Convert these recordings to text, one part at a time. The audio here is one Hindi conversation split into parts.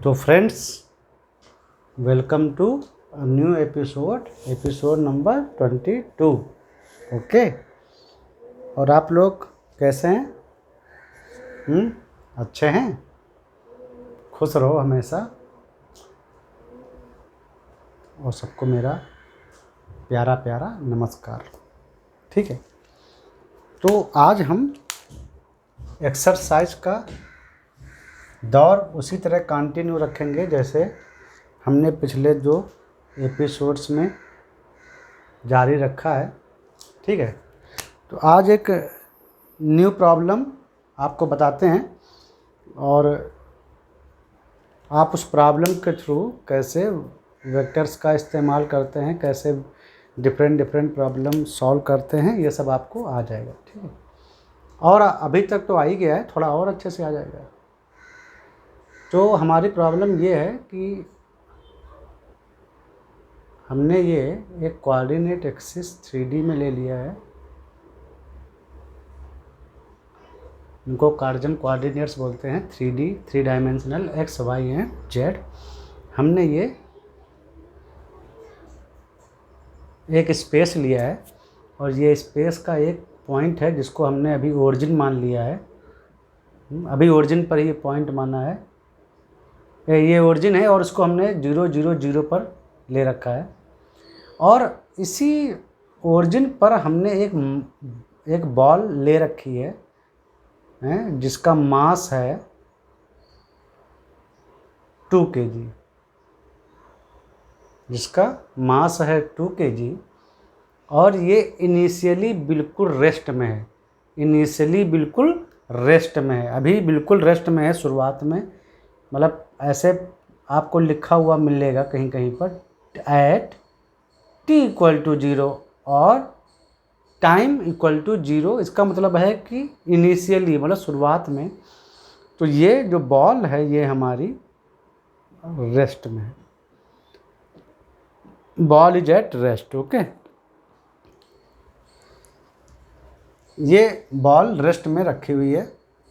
तो friends, welcome to a new episode number 22। Okay, और आप लोग कैसे हैं? अच्छे हैं? खुश रहो हमेशा, और सबको मेरा प्यारा प्यारा नमस्कार। ठीक है, तो आज हम एक्सरसाइज का दौर उसी तरह कंटिन्यू रखेंगे जैसे हमने पिछले 2 एपिसोड्स में जारी रखा है। ठीक है, तो आज एक न्यू प्रॉब्लम आपको बताते हैं और आप उस प्रॉब्लम के थ्रू कैसे वेक्टर्स का इस्तेमाल करते हैं, कैसे डिफरेंट प्रॉब्लम सॉल्व करते हैं, ये सब आपको आ जाएगा। ठीक है, और अभी तक तो आ ही गया है, थोड़ा और अच्छे से आ जाएगा। तो हमारी प्रॉब्लम ये है कि हमने ये एक कोऑर्डिनेट एक्सिस 3D में ले लिया है। इनको कार्टेशियन कोऑर्डिनेट्स बोलते हैं, 3D 3 dimensional X Y and Z. हमने ये एक स्पेस लिया है और ये स्पेस का एक पॉइंट है जिसको हमने अभी ओरिजिन मान लिया है। अभी ओरिजिन पर ही पॉइंट माना है, ये ओरिजिन है और उसको हमने 0 0 0 पर ले रखा है। और इसी ओरिजिन पर हमने एक बॉल ले रखी है जिसका मास है 2 kg, जिसका मास है 2 kg, और ये इनिशियली बिल्कुल रेस्ट में है। अभी बिल्कुल रेस्ट में है शुरुआत में, मतलब ऐसे आपको लिखा हुआ मिलेगा कहीं कहीं पर एट t = 0 और टाइम = 0। इसका मतलब है कि इनिशियली मतलब शुरुआत में। तो ये जो बॉल है ये हमारी रेस्ट में है, ball is at rest. Okay, ये बॉल रेस्ट में रखी हुई है।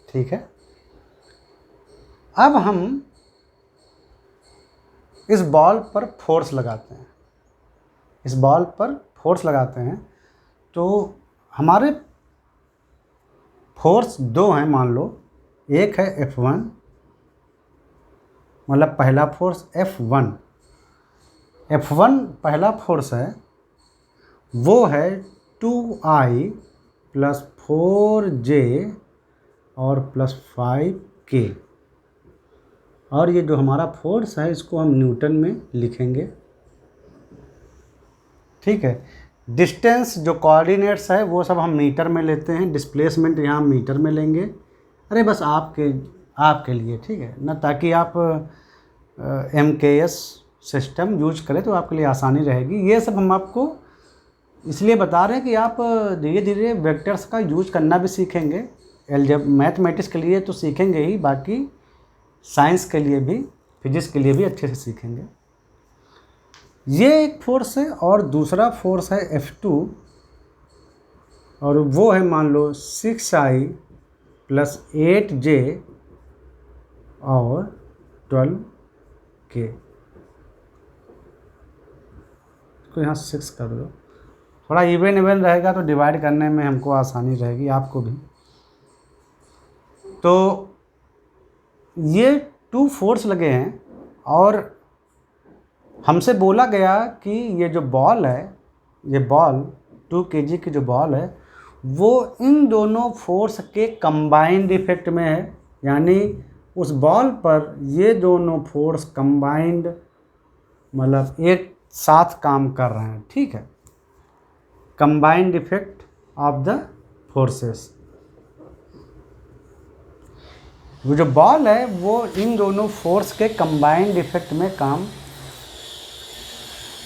ठीक है, अब हम इस बॉल पर फोर्स लगाते हैं। तो हमारे फोर्स 2 हैं, मान लो। एक है F1, मतलब पहला फोर्स F1 पहला फोर्स है, वो है 2I + 4J और +5K। और ये जो हमारा फोर्स है इसको हम न्यूटन में लिखेंगे। ठीक है, डिस्टेंस जो कोऑर्डिनेट्स है वो सब हम मीटर में लेते हैं, डिस्प्लेसमेंट यहाँ मीटर में लेंगे। अरे बस आपके लिए, ठीक है ना, ताकि आप MKS सिस्टम यूज करें तो आपके लिए आसानी रहेगी। ये सब हम आपको इसलिए बता रहे हैं कि आप धीरे धीरे वेक्टर्स का यूज करना भी सीखेंगे। मैथमेटिक्स के लिए तो सीखेंगे ही, बाकी साइंस के लिए भी, फिजिक्स के लिए भी अच्छे से सीखेंगे। ये एक फोर्स है और दूसरा फोर्स है F2, और वो है मान लो 6I + 8J और 12K। इसको यहाँ 6 कर दो, थोड़ा इवन रहेगा तो डिवाइड करने में हमको आसानी रहेगी, आपको भी। तो ये 2 फोर्स लगे हैं और हमसे बोला गया कि ये जो बॉल है, ये बॉल 2 kg की जो बॉल है वो इन दोनों फोर्स के कंबाइंड इफेक्ट में है। यानी उस बॉल पर ये दोनों फोर्स कंबाइंड, मतलब एक साथ काम कर रहे हैं। ठीक है, combined effect of the forces. वो जो बॉल है वो इन दोनों फोर्स के कंबाइंड इफेक्ट में काम,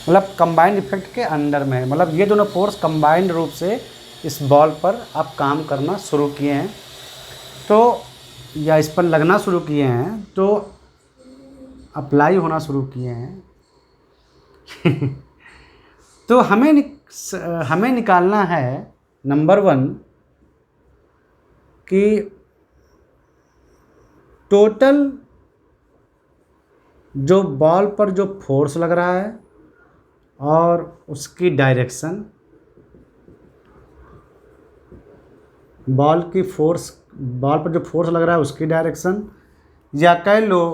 मतलब कंबाइंड इफेक्ट के अंडर में है। मतलब ये दोनों फोर्स कंबाइंड रूप से इस बॉल पर अब काम करना शुरू किए हैं, तो या इस पर लगना शुरू किए हैं, तो अप्लाई होना शुरू किए हैं। तो हमें निकालना है नंबर 1 कि टोटल जो बॉल पर जो फोर्स लग रहा है और उसकी डायरेक्शन, बॉल पर जो फोर्स लग रहा है उसकी डायरेक्शन, या कह लो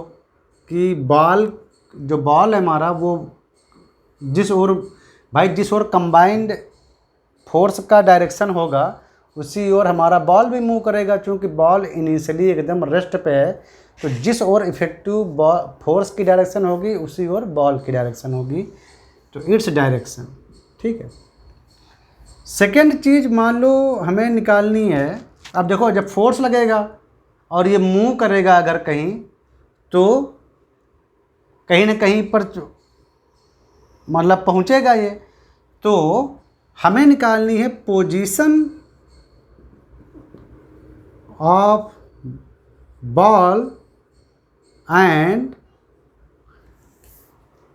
कि जो बॉल है हमारा वो जिस ओर कंबाइंड फोर्स का डायरेक्शन होगा उसी ओर हमारा बॉल भी मूव करेगा, क्योंकि बॉल इनिशियली एकदम रेस्ट पे है। तो जिस ओर इफेक्टिव फोर्स की डायरेक्शन होगी उसी ओर बॉल की डायरेक्शन होगी, तो इट्स डायरेक्शन। ठीक है। सेकेंड चीज़ मान लो हमें निकालनी है, अब देखो जब फोर्स लगेगा और ये मूव करेगा अगर कहीं, तो कहीं ना कहीं पर मतलब पहुंचेगा ये, तो हमें निकालनी है position of ball and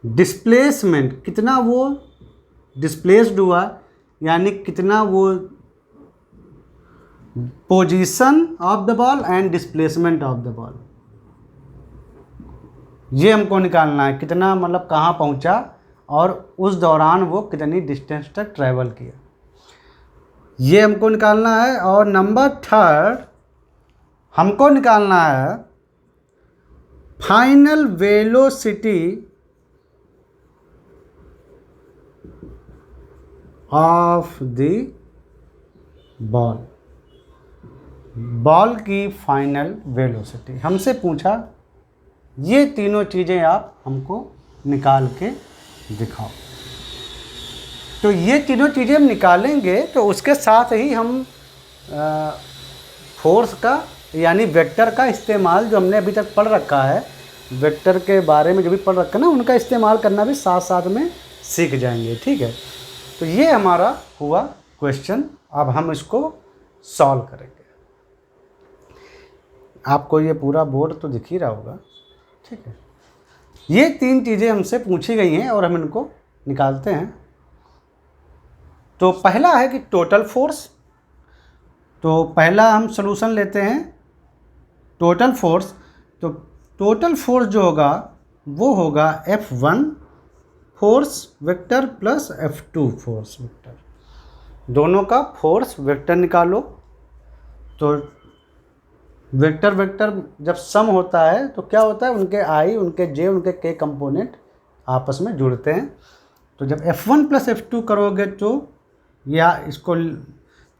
displacement, कितना वो डिस्प्लेस्ड हुआ, यानी कितना वो position of the ball and displacement of the ball, ये हमको निकालना है। कितना मतलब कहाँ पहुँचा और उस दौरान वो कितनी डिस्टेंस तक ट्रैवल किया, ये हमको निकालना है। और नंबर थर्ड हमको निकालना है final velocity of the ball की फाइनल वेलोसिटी हमसे पूछा। ये तीनों चीज़ें आप हमको निकाल के दिखाओ। तो ये तीनों चीज़ें हम निकालेंगे तो उसके साथ ही हम फोर्स का यानी वेक्टर का इस्तेमाल जो हमने अभी तक पढ़ रखा है, वेक्टर के बारे में जो भी पढ़ रखा है ना, उनका इस्तेमाल करना भी साथ साथ में सीख जाएंगे। ठीक है। तो ये हमारा हुआ क्वेश्चन। अब हम इसको सॉल्व करेंगे। आपको ये पूरा बोर्ड तो दिख ही रहा होगा। ठीक है। ये तीन चीज़ें हमसे पूछी गई हैं और हम इनको निकालते हैं। तो पहला है कि टोटल फोर्स। तो पहला हम सॉल्यूशन लेते हैं टोटल फोर्स। तो टोटल फोर्स जो होगा वो होगा F1 force vector plus F2 force vector, दोनों का फोर्स वेक्टर निकालो। तो वेक्टर जब सम होता है तो क्या होता है, उनके आई, उनके जे, उनके के कंपोनेंट आपस में जुड़ते हैं। तो जब F1 प्लस F2 करोगे तो या इसको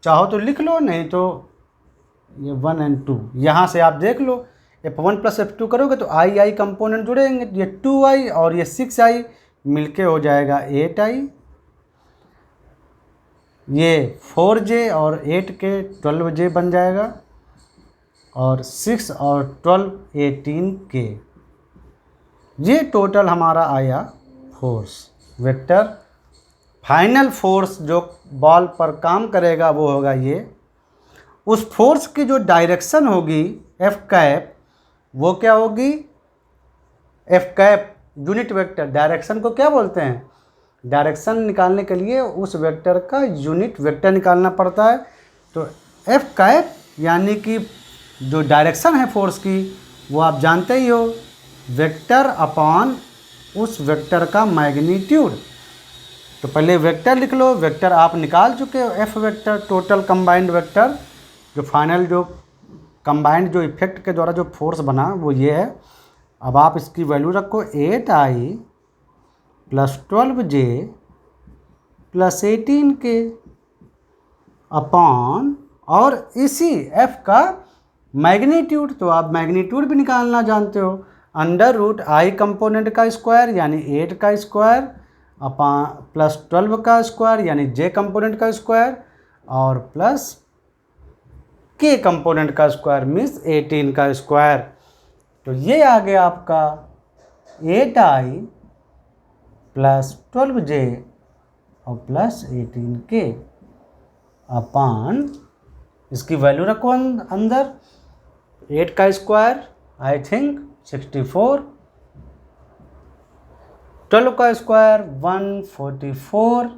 चाहो तो लिख लो, नहीं तो ये 1 और 2 यहाँ से आप देख लो। F1 प्लस F2 करोगे तो आई कंपोनेंट जुड़ेंगे, ये 2i और ये 6i मिलके हो जाएगा 8i, ये 4j और 8 के 12j बन जाएगा, और 6 और 12 18k। ये टोटल हमारा आया फोर्स वेक्टर। फाइनल फोर्स जो बॉल पर काम करेगा वो होगा ये। उस फोर्स की जो डायरेक्शन होगी F कैप, वो क्या होगी, F cap unit vector. Direction को क्या बोलते हैं, डायरेक्शन निकालने के लिए उस वेक्टर का यूनिट वेक्टर निकालना पड़ता है। तो F कैप यानी कि जो डायरेक्शन है फोर्स की, वो आप जानते ही हो, वेक्टर अपॉन उस वेक्टर का मैग्नीट्यूड। तो पहले वेक्टर लिख लो। वेक्टर आप निकाल चुके हो, F vector total combined vector, जो फाइनल जो कंबाइंड जो इफेक्ट के द्वारा जो फोर्स बना वो ये है। अब आप इसकी वैल्यू रखो 8i plus 12j plus 18k upon, और इसी F का मैग्नीट्यूड, तो आप मैग्नीट्यूड भी निकालना जानते हो, अंडर रूट आई कंपोनेंट का स्क्वायर यानी 8 का स्क्वायर अपॉन प्लस 12 का स्क्वायर यानी j कंपोनेंट का स्क्वायर, और प्लस k कंपोनेंट का स्क्वायर मीन्स 18 का स्क्वायर। तो ये आ गया आपका 8i प्लस 12j और प्लस 18k अपॉन, इसकी वैल्यू रखो अंदर, 8 का स्क्वायर आई थिंक 64, 12 का स्क्वायर 144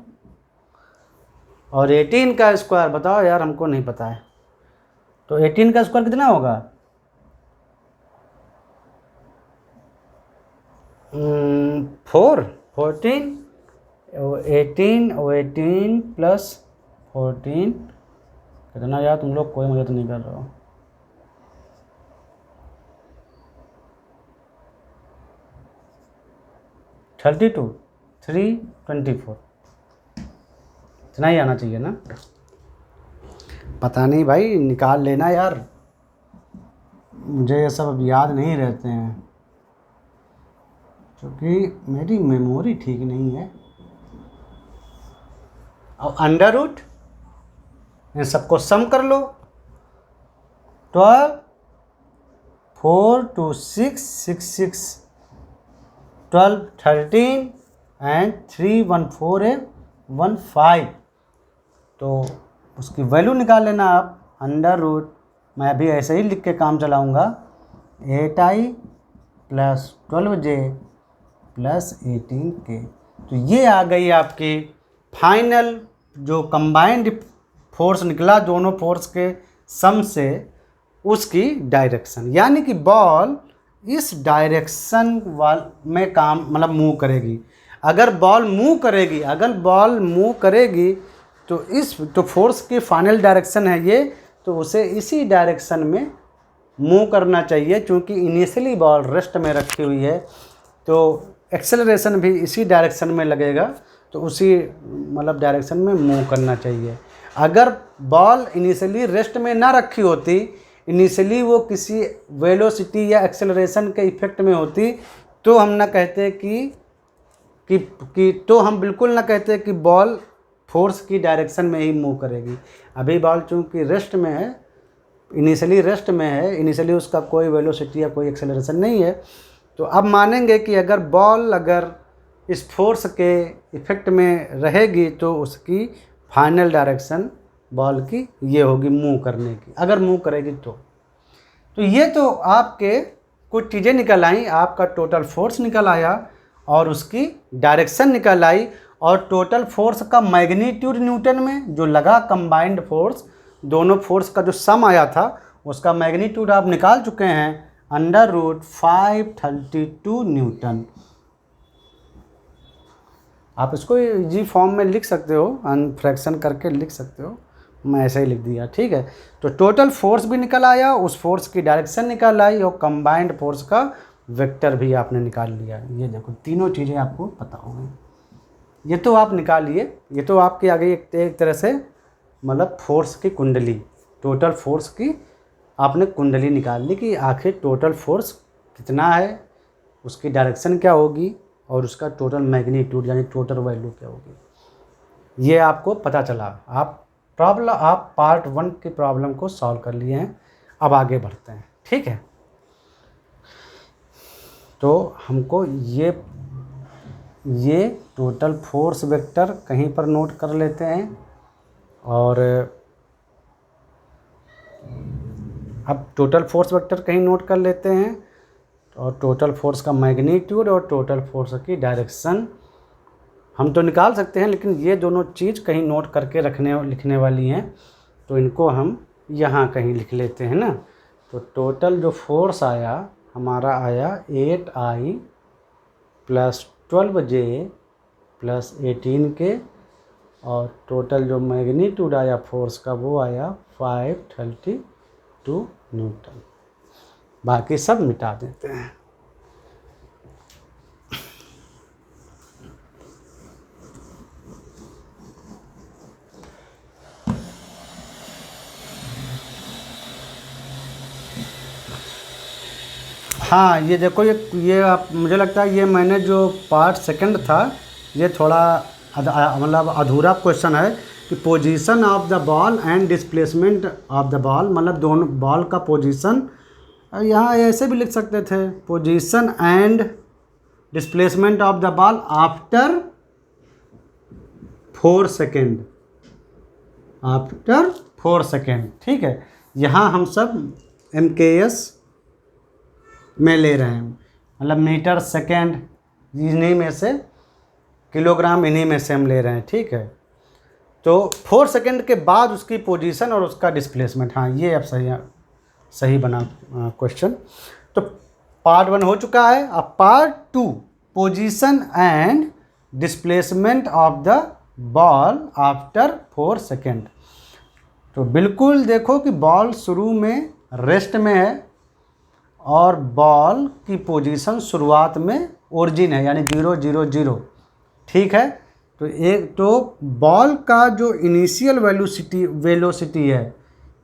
और 18 का स्क्वायर बताओ यार, हमको नहीं पता है। तो 18 का स्क्वायर कितना होगा, 4 14 18 18 प्लस 14 कितना यार, तुम लोग कोई मदद नहीं कर रहे हो। 32 324 इतना ही आना चाहिए ना। पता नहीं भाई, निकाल लेना यार, मुझे ये सब अब याद नहीं रहते हैं क्योंकि मेरी मेमोरी ठीक नहीं है। अब अंडर रूट इन सबको सम कर लो। 12 4 2 6 6 6 12 13 एंड 3 1 4 है 1 5। तो उसकी वैल्यू निकाल लेना आप। अंडर रूट मैं अभी ऐसे ही लिख के काम चलाऊँगा। 8i plus 12j plus 18k। तो ये आ गई आपकी फाइनल जो कंबाइंड फोर्स निकला दोनों फोर्स के सम से, उसकी डायरेक्शन, यानी कि बॉल इस डायरेक्शन में काम मतलब मूव करेगी। अगर बॉल मूव करेगी तो फोर्स की फाइनल डायरेक्शन है ये, तो उसे इसी डायरेक्शन में मूव करना चाहिए। क्योंकि इनिशियली बॉल रेस्ट में रखी हुई है तो एक्सेलरेशन भी इसी डायरेक्शन में लगेगा, तो उसी मतलब डायरेक्शन में मूव करना चाहिए। अगर बॉल इनिशियली रेस्ट में ना रखी होती, इनिशियली वो किसी वेलोसिटी या एक्सेलरेशन के इफेक्ट में होती, तो हम ना कहते तो हम बिल्कुल ना कहते कि बॉल फोर्स की डायरेक्शन में ही मूव करेगी। अभी बॉल चूँकि रेस्ट में है, इनिशियली रेस्ट में है, इनिशियली उसका कोई वेलोसिटी या कोई एक्सेलरेशन नहीं है, तो अब मानेंगे कि अगर बॉल इस फोर्स के इफेक्ट में रहेगी तो उसकी फाइनल डायरेक्शन बॉल की ये होगी मूव करने की, अगर मूव करेगी तो ये तो आपके कुछ चीज़ें निकल आई। आपका टोटल फोर्स निकल आया और उसकी डायरेक्शन निकल आई, और टोटल फोर्स का मैग्नीट्यूड न्यूटन में जो लगा, कंबाइंड फोर्स दोनों फोर्स का जो सम आया था उसका मैग्नीट्यूड आप निकाल चुके हैं, अंडर रूट 532 न्यूटन। आप इसको इजी फॉर्म में लिख सकते हो, फ्रैक्शन करके लिख सकते हो, मैं ऐसे ही लिख दिया, ठीक है। तो टोटल फोर्स भी निकल आया, उस फोर्स की डायरेक्शन निकल आई, और कंबाइंड फोर्स का वेक्टर भी आपने निकाल लिया। ये देखो तीनों चीज़ें आपको पता हो गई, ये तो आप निकालिए। ये तो आपकी आ गई एक तरह से मतलब फोर्स की कुंडली, टोटल फोर्स की आपने कुंडली निकाल ली कि आखिर टोटल फोर्स कितना है, उसकी डायरेक्शन क्या होगी, और उसका टोटल मैग्नीट्यूड यानी टोटल वैल्यू क्या होगी, ये आपको पता चला। आप पार्ट 1 की प्रॉब्लम को सॉल्व कर लिए हैं। अब आगे बढ़ते हैं, ठीक है। तो हमको ये टोटल फोर्स वेक्टर कहीं पर नोट कर लेते हैं, और अब टोटल फोर्स वेक्टर कहीं नोट कर लेते हैं, और टोटल फोर्स का मैग्नीट्यूड और टोटल फोर्स की डायरेक्शन हम तो निकाल सकते हैं, लेकिन ये दोनों चीज़ कहीं नोट करके लिखने वाली हैं, तो इनको हम यहाँ कहीं लिख लेते हैं ना। तो टोटल जो फोर्स आया हमारा आया 8i plus 12j plus 18k, और टोटल जो मैग्नीट्यूड आया फोर्स का वो आया 532 न्यूटन। बाकी सब मिटा देते हैं। हाँ ये देखो, ये आप मुझे लगता है ये मैंने जो पार्ट सेकंड था ये थोड़ा मतलब अधूरा क्वेश्चन है कि position of the ball and displacement of the ball, मतलब दोनों बॉल का पोजीशन, यहाँ ऐसे भी लिख सकते थे, position and displacement of the ball after 4 second, after 4 second, ठीक है। यहाँ हम सब MKS में ले रहे हैं, मतलब मीटर सेकेंड इन्हीं में से, किलोग्राम इन्हीं में से हम ले रहे हैं, ठीक है। तो 4 सेकेंड के बाद उसकी पोजीशन और उसका डिस्प्लेसमेंट, हाँ ये अब सही बना क्वेश्चन। तो पार्ट 1 हो चुका है। अब part 2 position and displacement of the ball after 4 second. तो बिल्कुल देखो कि बॉल शुरू में रेस्ट में है और बॉल की पोजीशन शुरुआत में ओरिजिन है, यानी 0 0 0। ठीक है, तो बॉल का जो इनिशियल वेलोसिटी है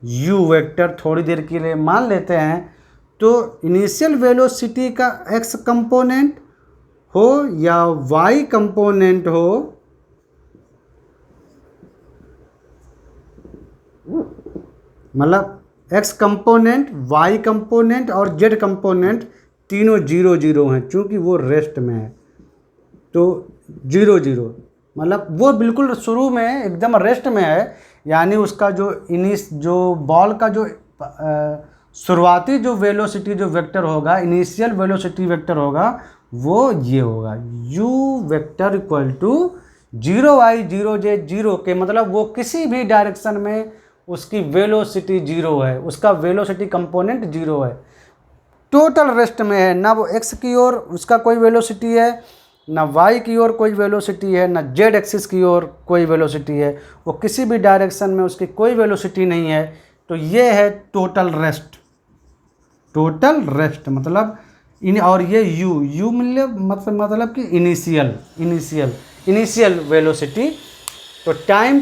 u वेक्टर, थोड़ी देर के लिए मान लेते हैं, तो इनिशियल वेलोसिटी का x कंपोनेंट हो या y कंपोनेंट हो, मतलब x कंपोनेंट, y कंपोनेंट और z कंपोनेंट तीनों 0 0 हैं, चूँकि वो रेस्ट में है। तो 0 0 मतलब वो बिल्कुल शुरू में एकदम रेस्ट में है, यानी उसका जो बॉल का जो शुरुआती जो वेलोसिटी जो वेक्टर होगा, इनिशियल वेलोसिटी वेक्टर होगा, वो ये होगा u vector equal to 0y 0z 0 के, मतलब वो किसी भी डायरेक्शन में उसकी वेलोसिटी 0 है, उसका वेलोसिटी कंपोनेंट 0 है, टोटल रेस्ट में है, ना वो x की ओर उसका कोई वेलोसिटी है, ना y की ओर कोई वेलोसिटी है, ना z एक्सिस की ओर कोई वेलोसिटी है, वो किसी भी डायरेक्शन में उसकी कोई वेलोसिटी नहीं है। तो ये है टोटल रेस्ट। टोटल रेस्ट मतलब और ये u मतलब कि इनिशियल वेलोसिटी। तो टाइम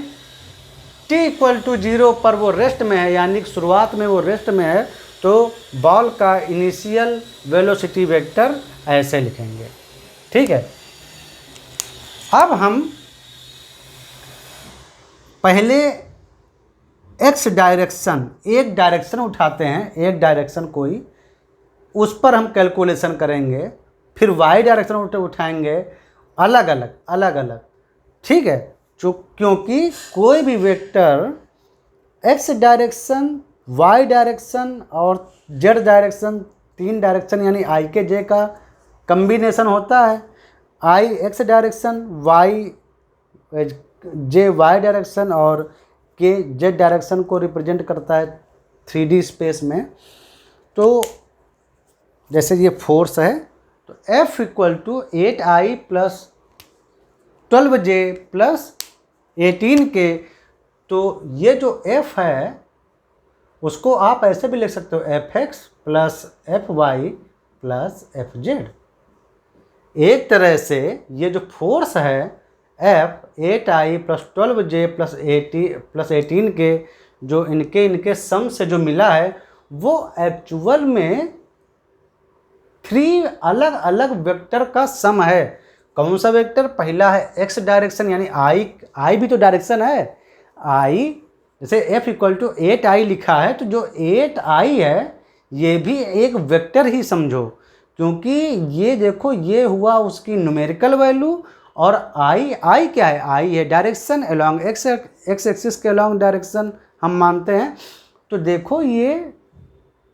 t इक्वल टू 0 पर वो रेस्ट में है, यानी शुरुआत में वो रेस्ट में है, तो बॉल का इनिशियल वेलोसिटी वेक्टर ऐसे लिखेंगे। ठीक है, अब हम पहले x डायरेक्शन, एक डायरेक्शन उठाते हैं, एक डायरेक्शन कोई, उस पर हम कैलकुलेशन करेंगे, फिर y डायरेक्शन उठाएंगे अलग अलग। ठीक है, क्योंकि कोई भी vector x direction, y direction और z डायरेक्शन, तीन डायरेक्शन यानी i के j का कम्बिनेशन होता है। i x direction, j y direction और k z डायरेक्शन को रिप्रेजेंट करता है 3D स्पेस में। तो जैसे ये फोर्स है, तो F equal to 8I plus 12J plus 18K। तो ये जो F है उसको आप ऐसे भी लिख सकते हो, Fx plus Fy plus Fz। एक तरह से ये जो फोर्स है F 8I plus 12J plus 18K, जो इनके सम से जो मिला है, वो एक्चुअल में 3 अलग अलग वेक्टर का सम है। कौन सा वेक्टर? पहला है x डायरेक्शन, यानी I भी तो डायरेक्शन है। I जैसे F इक्वल टू 8I लिखा है, तो जो 8I है ये भी एक वेक्टर ही समझो, क्योंकि ये देखो ये हुआ उसकी न्यूमेरिकल वैल्यू, और I क्या है? I है डायरेक्शन अलोंग x एक्सिस के अलोंग डायरेक्शन हम मानते हैं। तो देखो ये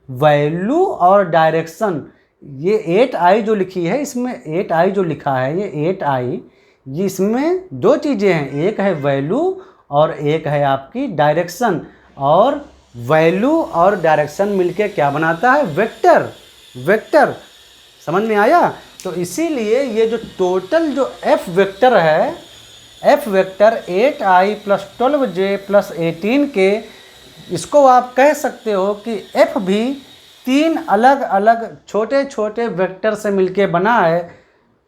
वैल्यू और डायरेक्शन, ये 8I जो लिखी है, इसमें 8I जो लिखा है, ये 8I, ये इसमें दो चीज़ें हैं, एक है वैल्यू और एक है आपकी डायरेक्शन। और वैल्यू और डायरेक्शन मिलके क्या बनाता है? वेक्टर। समझ में आया? तो इसीलिए ये जो टोटल जो F वेक्टर है, F vector 8I plus 12J plus 18K, इसको आप कह सकते हो कि F भी 3 अलग अलग छोटे छोटे वेक्टर से मिलके बना है।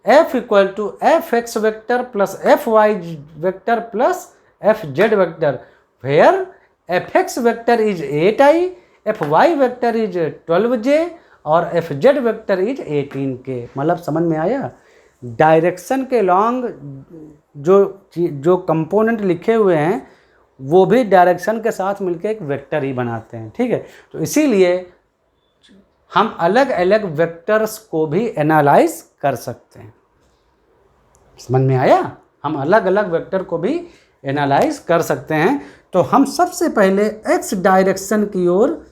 F equal to Fx vector plus Fy vector plus Fz vector, where Fx vector is 8I, Fy vector is 12J और Fz वेक्टर इज 18K। मतलब समझ में आया? डायरेक्शन के लॉन्ग जो कंपोनेंट लिखे हुए हैं, वो भी डायरेक्शन के साथ मिलकर एक वेक्टर ही बनाते हैं। ठीक है, तो इसीलिए हम अलग अलग वेक्टर्स को भी एनालाइज कर सकते हैं। समझ में आया? हम अलग अलग वेक्टर को भी एनालाइज कर सकते हैं। तो हम सबसे पहले एक्स डायरेक्शन की ओर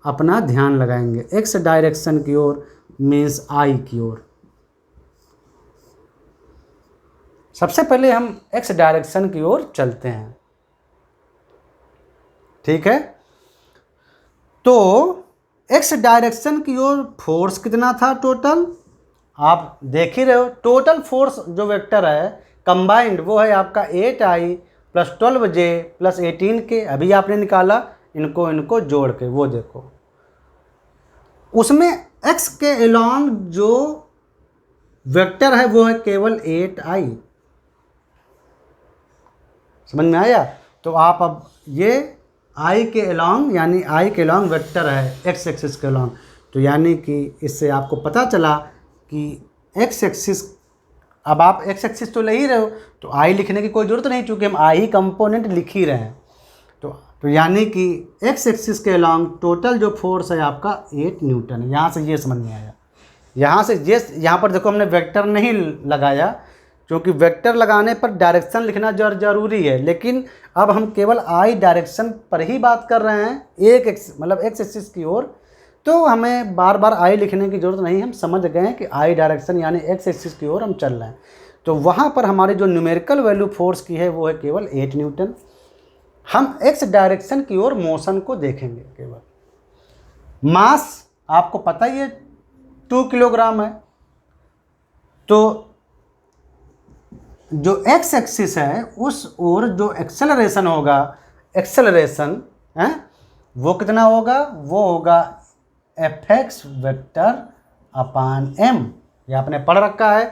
अपना ध्यान लगाएंगे। एक्स डायरेक्शन की ओर मीन्स आई की ओर। सबसे पहले हम एक्स डायरेक्शन की ओर चलते हैं। ठीक है, तो एक्स डायरेक्शन की ओर फोर्स कितना था टोटल? आप देख ही रहे हो टोटल फोर्स जो वेक्टर है कंबाइंड वो है आपका 8i plus 12j plus 18k। अभी आपने निकाला इनको जोड़ के, वो देखो उसमें x के अलॉन्ग जो वेक्टर है वो है केवल 8i। समझ में आया? तो आप अब ये i के अलॉन्ग यानी i के अलॉन्ग वेक्टर है x एक्सिस के अलॉन्ग, तो यानी कि इससे आपको पता चला कि x एक्सिस, अब आप x एक्सिस तो ले ही रहे हो तो i लिखने की कोई ज़रूरत नहीं, चूँकि हम i कंपोनेंट लिख ही रहे हैं। तो यानी कि x एक्सिस के अलॉन्ग टोटल जो फोर्स है आपका 8 न्यूटन है। यहाँ से ये समझ में आया। यहाँ से ये, यहाँ पर देखो हमने वेक्टर नहीं लगाया क्योंकि वेक्टर लगाने पर डायरेक्शन लिखना जरूरी है, लेकिन अब हम केवल आई डायरेक्शन पर ही बात कर रहे हैं, एक मतलब एक्स एक्सिस की ओर, तो हमें बार बार आई लिखने की ज़रूरत नहीं। हम समझ गए हैं कि आई डायरेक्शन यानी एक्स एक्सिस की ओर हम चल रहे हैं। तो वहाँ पर हमारी जो न्यूमेरिकल वैल्यू फोर्स की है वो है केवल 8 न्यूटन। हम एक्स डायरेक्शन की ओर मोशन को देखेंगे केवल। मास आपको पता ही है 2 किलोग्राम है, तो जो एक्स एक्सिस है उस ओर जो एक्सेलरेशन होगा, एक्सेलरेशन है वो कितना होगा, वो होगा एफ वेक्टर अपान एम। ये आपने पढ़ रखा है,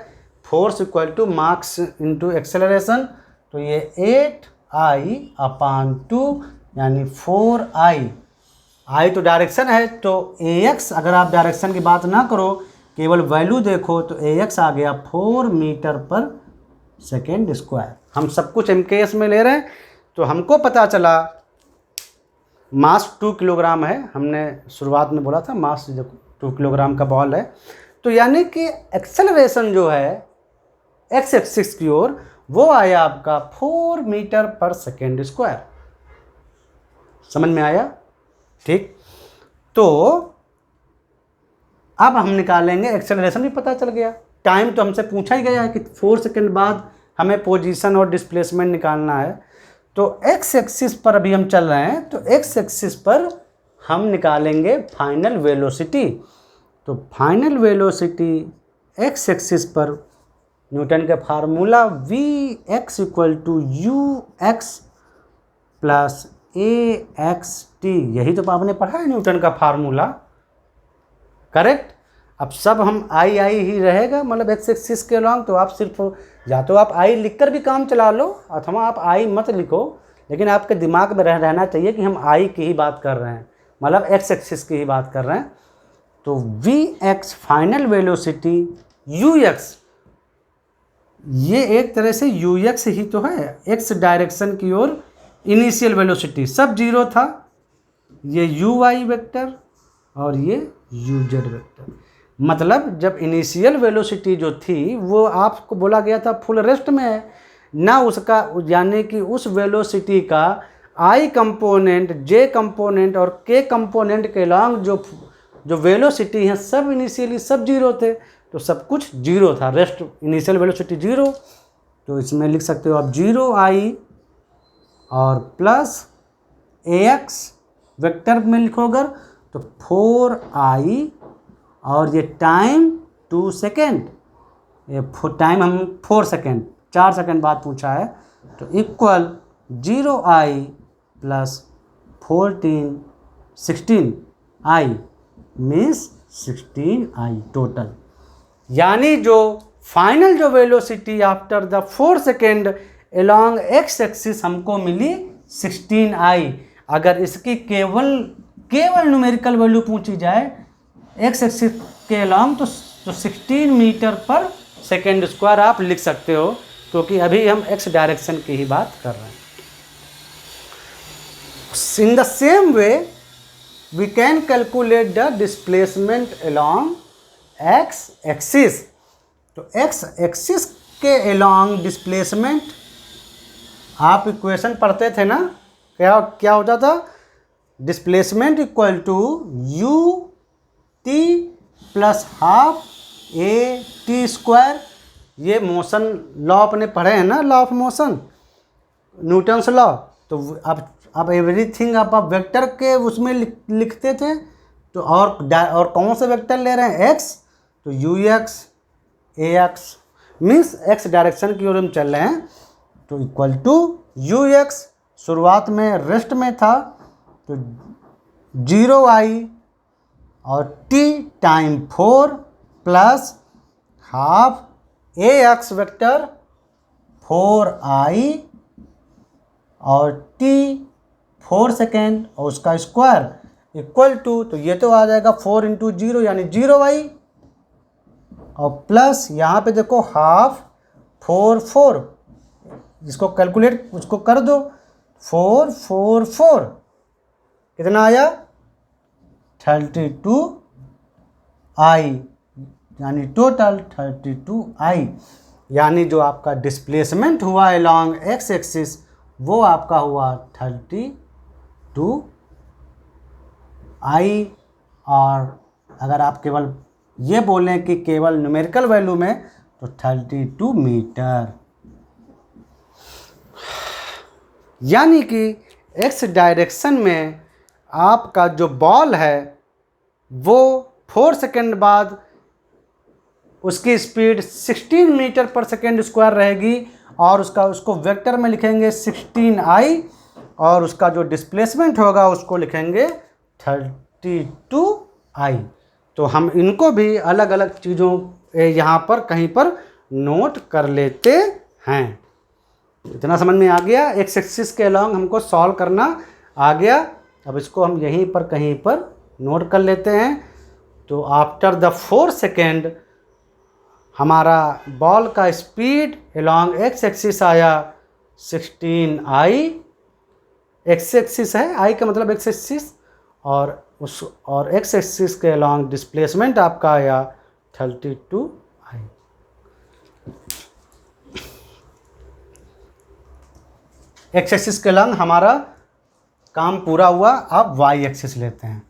force equal to mass into acceleration. तो ये 8i अपान 2 यानी 4i। आई तो डायरेक्शन है, तो ax अगर आप डायरेक्शन की बात ना करो केवल वैल्यू देखो तो ax आ गया 4 मीटर पर सेकेंड स्क्वायर। हम सब कुछ MKS में ले रहे हैं, तो हमको पता चला मास 2 किलोग्राम है। हमने शुरुआत में बोला था मास 2 किलोग्राम का बॉल है, तो यानी कि एक्सेलरेशन जो है एक्स एक्सिस की ओर वो आया आपका 4 मीटर पर सेकेंड स्क्वायर। समझ में आया? ठीक, तो अब हम निकालेंगे, एक्सेलरेशन भी पता चल गया, टाइम तो हमसे पूछा ही गया है कि 4 सेकेंड बाद हमें पोजीशन और डिस्प्लेसमेंट निकालना है। तो एक्स एक्सिस पर अभी हम चल रहे हैं, तो एक्स एक्सिस पर हम निकालेंगे फाइनल वेलोसिटी। तो फाइनल वेलोसिटी एक्स एक्सिस पर न्यूटन का formula v x equal to u x plus a x t. यही तो आपने पढ़ा है न्यूटन का फार्मूला, करेक्ट। अब सब हम आई ही रहेगा, मतलब एक्स एक्सिस के अलॉन्ग, तो आप सिर्फ या तो आप आई लिखकर भी काम चला लो अथवा आप आई मत लिखो, लेकिन आपके दिमाग में रहना चाहिए कि हम आई की ही बात कर रहे हैं, मतलब एक्स एक्सिस की ही बात कर रहे हैं। तो v x final velocity u x, ये एक तरह से यू एक्स ही तो है, एक्स डायरेक्शन की ओर इनिशियल वेलोसिटी सब जीरो था, ये यू वाई वेक्टर और ये यू जेड वेक्टर। मतलब जब इनिशियल वेलोसिटी जो थी वो आपको बोला गया था फुल रेस्ट में है ना, उसका यानी कि उस वेलोसिटी का आई कंपोनेंट, जे कंपोनेंट और के कंपोनेंट के लॉन्ग जो वेलोसिटी है सब इनिशियली सब जीरो थे, तो सब कुछ जीरो था, रेस्ट इनिशियल वेलोसिटी जीरो। तो इसमें लिख सकते हो आप 0i और प्लस ax वेक्टर में लिखोगे तो 4i और ये टाइम 2 सेकेंड, ये टाइम हम 4 सेकेंड 4 सेकेंड बाद पूछा है, तो equal 0i plus 16i means 16i total. यानी जो फाइनल जो velocity after the 4 second along x axis हमको मिली 16i। अगर इसकी केवल न्यूमेरिकल वैल्यू पूछी जाए एक्स एक्सिस के अलॉन्ग तो 16 मीटर पर सेकेंड स्क्वायर आप लिख सकते हो, क्योंकि अभी हम एक्स डायरेक्शन की ही बात कर रहे हैं। In the same way we can calculate the displacement along x axis. तो एक्स एक्सिस के अलॉन्ग डिस्प्लेसमेंट आप इक्वेशन पढ़ते थे ना, क्या होता था, displacement equal to u t plus half a t square. ये मोशन लॉ अपने पढ़े हैं ना, law of motion, Newton's law. तो अब एवरीथिंग आप वेक्टर के उसमें लिखते थे, तो और कौन से वेक्टर ले रहे हैं, एक्स, तो you x A x means x direction की ओर हम चल रहे हैं, तो इक्वल टू यू एक्स शुरुआत में रेस्ट में था तो 0i और t टाइम 4 प्लस हाफ ए एक्स वेक्टर 4i और t 4 सेकेंड और उसका स्क्वायर इक्वल टू, तो ये तो आ जाएगा 4 इंटू 0 यानी 0i और प्लस यहाँ पे देखो हाफ 4 जिसको कैलकुलेट उसको कर दो 4 कितना आया 32i यानी टोटल 32i, यानी जो आपका डिस्प्लेसमेंट हुआ अलॉन्ग एक्स एक्सिस वो आपका हुआ 32i। और अगर आप केवल ये बोलें कि केवल न्यूमेरिकल वैल्यू में तो 32 मीटर, यानी कि एक्स डायरेक्शन में आपका जो बॉल है वो 4 सेकेंड बाद उसकी speed 16 metre per second square रहेगी और उसको वेक्टर में लिखेंगे 16i और उसका जो डिस्प्लेसमेंट होगा उसको लिखेंगे 32i। तो हम इनको भी अलग अलग चीज़ों यहाँ पर कहीं पर नोट कर लेते हैं। इतना समझ में आ गया, एक्स एक्सिस के अलॉन्ग हमको सॉल्व करना आ गया। अब इसको हम यहीं पर कहीं पर नोट कर लेते हैं। तो आफ्टर द 4 सेकेंड हमारा बॉल का स्पीड अलॉन्ग एक्स एक्सिस आया 16i, एक्स एक्सिस है, आई का मतलब एक्स एक्सिस, और एक्स एक्सिस के अलॉन्ग डिस्प्लेसमेंट आपका आया 32i। एक्स एक्सिस के अलॉन्ग हमारा काम पूरा हुआ। अब वाई एक्सिस लेते हैं।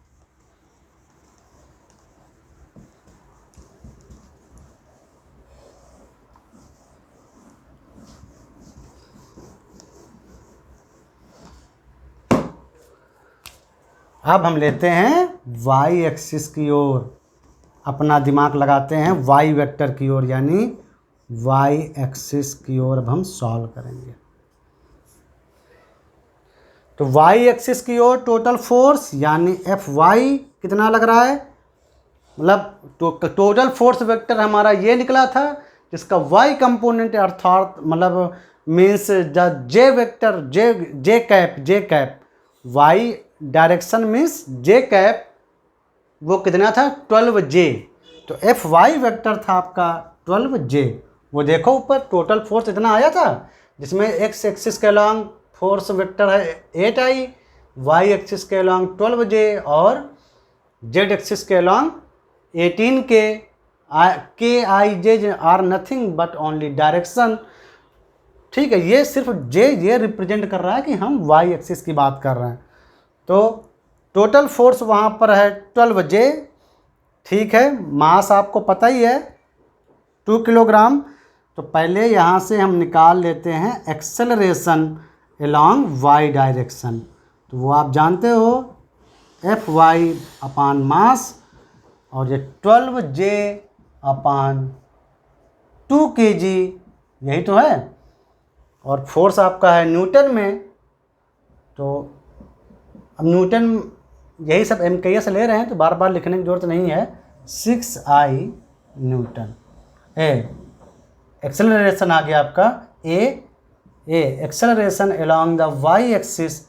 अब हम लेते हैं वाई एक्सिस की ओर, अपना दिमाग लगाते हैं वाई वेक्टर की ओर, यानी वाई एक्सिस की ओर अब हम सॉल्व करेंगे। तो वाई एक्सिस की ओर टोटल फोर्स यानी एफ वाई कितना लग रहा है, मतलब टोटल फोर्स वेक्टर हमारा ये निकला था जिसका वाई कंपोनेंट अर्थात मतलब मीन्स जे वेक्टर जे कैप वाई डायरेक्शन मीन्स जे कैप वो कितना था 12j। तो एफ वाई वेक्टर था आपका 12j। वो देखो ऊपर टोटल फोर्स इतना आया था जिसमें एक्स एक्सिस के अलॉन्ग फोर्स वेक्टर है 8i, वाई एक्सिस के अलॉन्ग 12j और जेड एक्सिस के along 18k। kij are nothing but only direction. ठीक है, ये सिर्फ ये रिप्रेजेंट कर रहा है कि हम वाई एक्सिस की बात कर रहे हैं। तो टोटल फोर्स वहाँ पर है 12j। ठीक है, मास आपको पता ही है 2 किलोग्राम। तो पहले यहाँ से हम निकाल लेते हैं एक्सेलरेशन अलॉन्ग वाई डायरेक्शन। तो वो आप जानते हो एफ वाई अपान मास और ये 12j अपान 2 kg, यही तो है। और फोर्स आपका है न्यूटन में। तो अब न्यूटन यही सब MKS ले रहे हैं तो बार बार लिखने की जरूरत नहीं है। 6i Newton. एक्सेलरेशन आ गया आपका acceleration along the y axis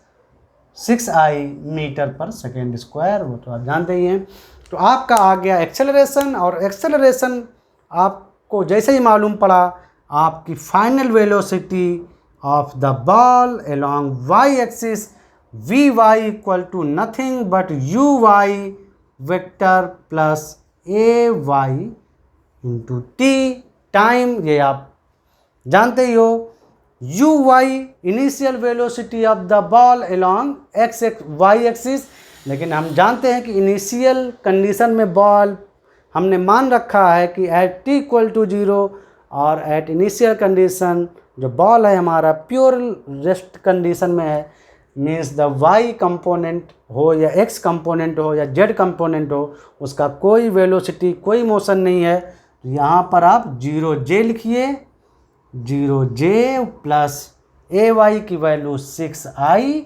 6i metre per second square, वो तो आप जानते ही हैं। तो आपका आ गया एक्सेलरेशन, और एक्सेलरेशन आपको जैसे ही मालूम पड़ा आपकी final velocity of the ball along y axis Vy equal to nothing but Uy vector plus Ay into t time, ये आप जानते ही हो। Uy initial velocity of the ball along x y axis, लेकिन हम जानते हैं कि इनिशियल कंडीशन में बॉल हमने मान रखा है कि एट t इक्वल टू 0 और एट इनिशियल कंडीशन जो बॉल है हमारा प्योर रेस्ट कंडीशन में है। मीन्स द वाई कंपोनेंट हो या एक्स कंपोनेंट हो या जेड कंपोनेंट हो, उसका कोई वेलोसिटी कोई मोशन नहीं है। तो यहाँ पर आप 0j लिखिए, 0j प्लस ay की वैल्यू 6i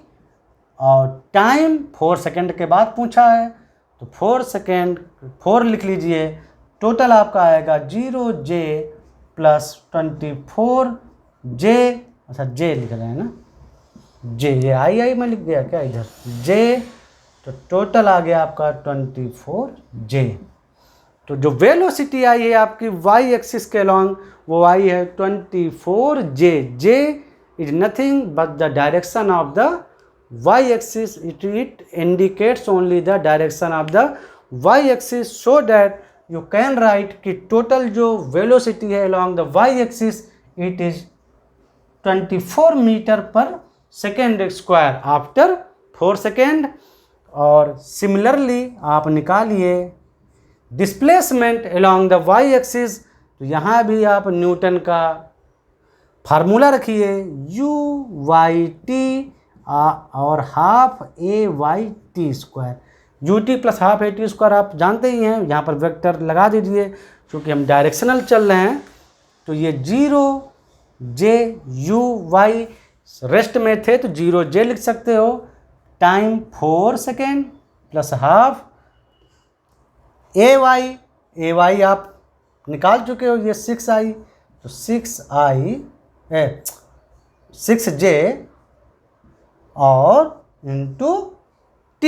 और टाइम 4 सेकेंड के बाद पूछा है तो 4 सेकेंड 4 लिख लीजिए। टोटल आपका आएगा 0j प्लस 24j, अच्छा j लिख रहे हैं ना, j, ये आई में लिख दिया क्या इधर, j, तो टोटल आ गया आपका 24j। तो जो वेलोसिटी आई है आपकी y एक्सिस के अलॉन्ग वो आई है 24j। j is nothing but the direction of the y axis, it indicates only the direction of the y axis, so that you can write कि टोटल जो वेलोसिटी है along the y axis it is 24 metre per second square after 4 second. और सिमिलरली आप निकालिए displacement along the y axis, तो यहाँ भी आप न्यूटन का फार्मूला रखिए u/t और half a/t square, ut plus half a/t square आप जानते ही हैं। यहाँ पर वेक्टर लगा दीजिए क्योंकि हम डायरेक्शनल चल रहे हैं। तो ये 0j u/y रेस्ट में थे तो 0j लिख सकते हो, time 4 second plus half ay आप निकाल चुके हो, ये 6i, तो 6j और इंटू t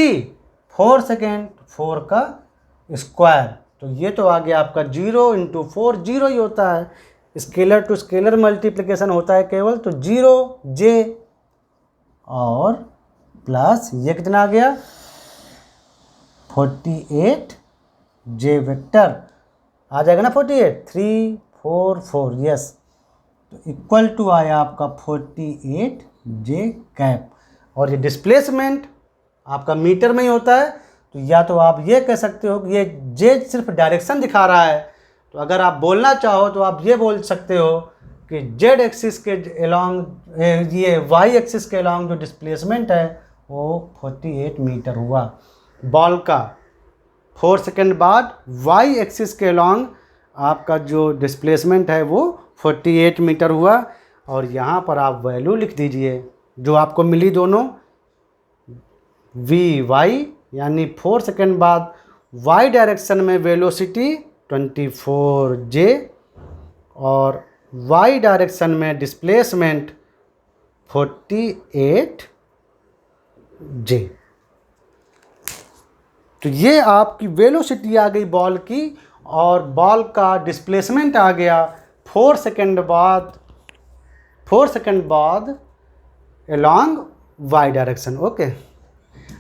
4 सेकेंड 4 का स्क्वायर, तो ये तो आ गया आपका 0 इंटू 4, 0 ही होता है, स्केलर टू स्केलर मल्टीप्लिकेशन होता है केवल, तो 0j और प्लस ये कितना आ गया 48j वेक्टर आ जाएगा ना, 48 3 4 4 यस, तो इक्वल टू आया आपका 48j कैप। और ये डिस्प्लेसमेंट आपका मीटर में ही होता है, तो या तो आप ये कह सकते हो कि ये j सिर्फ डायरेक्शन दिखा रहा है, तो अगर आप बोलना चाहो तो आप ये बोल सकते हो कि z एक्सिस के अलॉन्ग, ये y एक्सिस के अलॉन्ग जो डिस्प्लेसमेंट है वो 48 मीटर हुआ बॉल का। 4 सेकेंड बाद y एक्सिस के अलॉन्ग आपका जो डिस्प्लेसमेंट है वो 48 मीटर हुआ। और यहाँ पर आप वैल्यू लिख दीजिए जो आपको मिली दोनों, vy यानी 4 सेकेंड बाद y डायरेक्शन में वेलोसिटी 24j और y डायरेक्शन में डिस्प्लेसमेंट 48j। तो ये आपकी वेलोसिटी आ गई बॉल की और बॉल का डिस्प्लेसमेंट आ गया 4 सेकेंड बाद along y direction. Okay,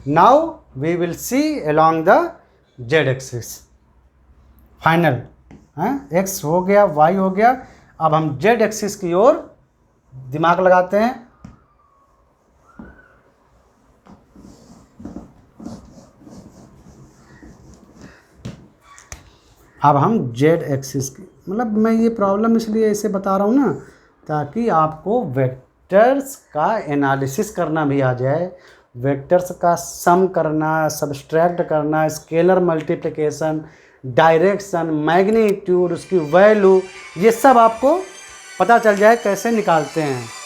now we will see along the z axis. Final x हो गया, y हो गया, अब हम z एक्सिस की ओर दिमाग लगाते हैं। अब हम z एक्सिस की, मतलब मैं ये प्रॉब्लम इसलिए ऐसे बता रहा हूँ ना ताकि आपको वेक्टर्स का एनालिसिस करना भी आ जाए, वेक्टर्स का सम करना, सब्सट्रैक्ट करना, स्केलर मल्टीप्लिकेशन, डायरेक्शन, मैग्नीट्यूड, उसकी वैल्यू, ये सब आपको पता चल जाए कैसे निकालते हैं।